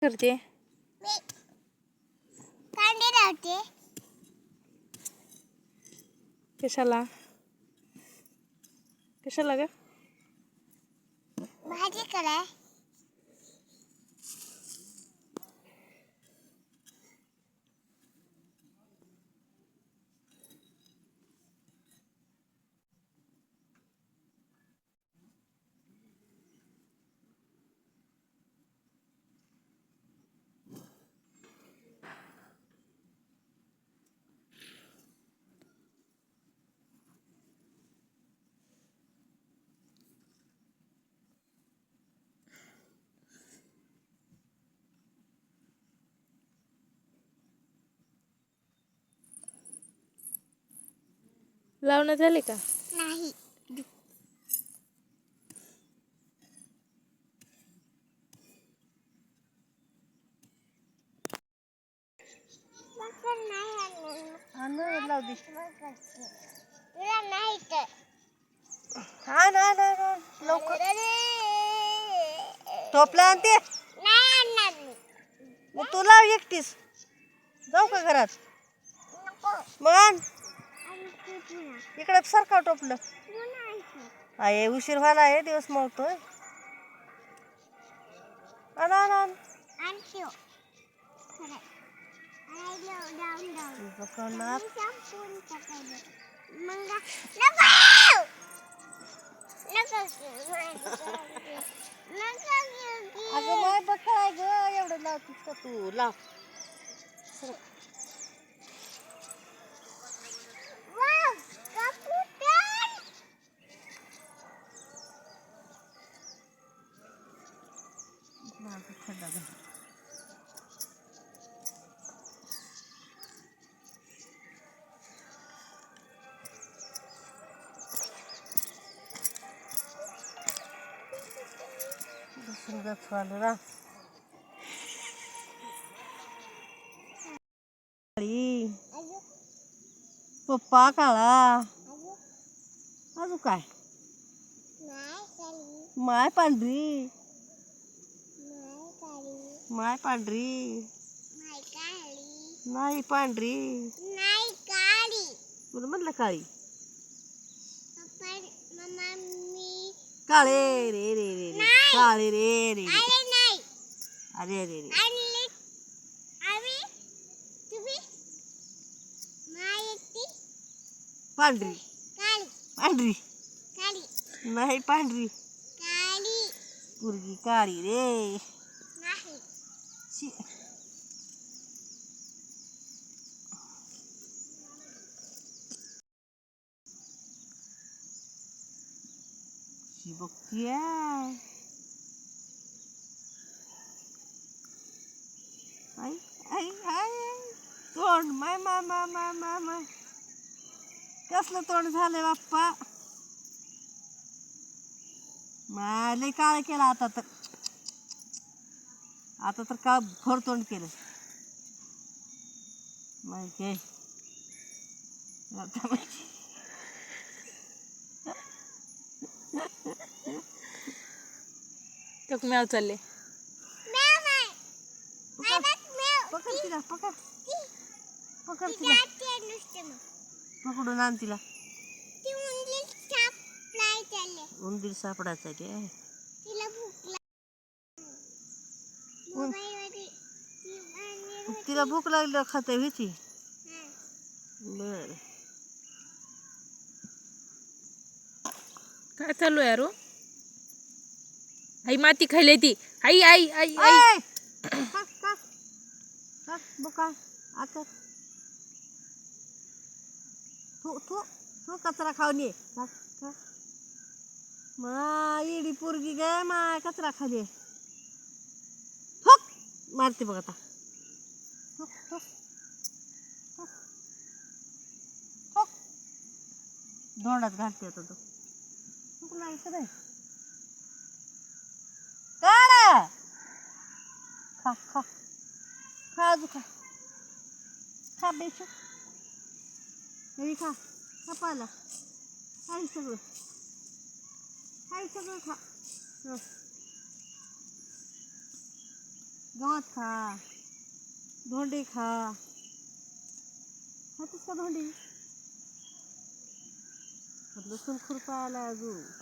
करते मी कांदे लावते. कशाला कशाला ग भाजी कराय. लावणं झाले का? नाही. मकर नाही आणून लाव दे. तुला नाही तर आण आण आण आण. लवकर टोपला आणते. नाही आणणार मी. मग तू लाव एकटीस. जाऊ का घरात? नको. मग आण. आणि तू तुला इकडे सरका टोपलं. तुला आणते. आहे उशीर व्हायला आहे दिवस मोळतोय. आण आण आण. आणते हो. खरं. आणि डाऊन डाऊन. बघणार. मी संपून टाकायचं. मग नको. नको अगं माय बघ काय ग एवढं लावतीस का तू? लाव. वाव कबूतर. पप्पा काळा अजून काय माय पांढरी माय पांढरी नाही पांढरी नाही काळी. तुला म्हटलं काळी मम्मा मी काळे रे रे रे रे काळे रे रे रे अरे नाही अरे रे रे आणले. आम्ही तुम्ही माहिती पांढरी काळी पांढरी काळी नाही पांढरी काळी पोरगी काळी रे नाही. शी. शी बघतीय आई आई आई तोंड माय माय माय माय माय माय कसलं तोंड झालंय बाप्पा माय लय काळ केलं आता तर काळ भर तोंड केलं माहिती आता तक म्याव चालले मॅव नाही. पकड तिला पकड पकड ती तिला जाते नुसते मग. पकडून आण तिला ती उंदीर सापडाय चालले. उंदीर सापडायचा ते तिला भूक मोबाईलवरती ती उंदीर होती. तिला भूक लागल्यावर खाते व्हायची हां. बर काय चालू आहे रो आई माती खायला ती आई आई आई आई बुका आकर तू तू तू कचरा खाऊन ये माय इडी पोरगी गे माय कचरा खाली थुक मारते बघ आता थुक थुक थुक थुक धोंडात घालते आता तो थुक नाही सगळे काढा खा खा खा अजून खा खा बेशू हे खा खा पाला खाई सगळं खा गवत खा, धोंडी खा. खातेस का धोंडी? लसूण खुरपा आला अजून.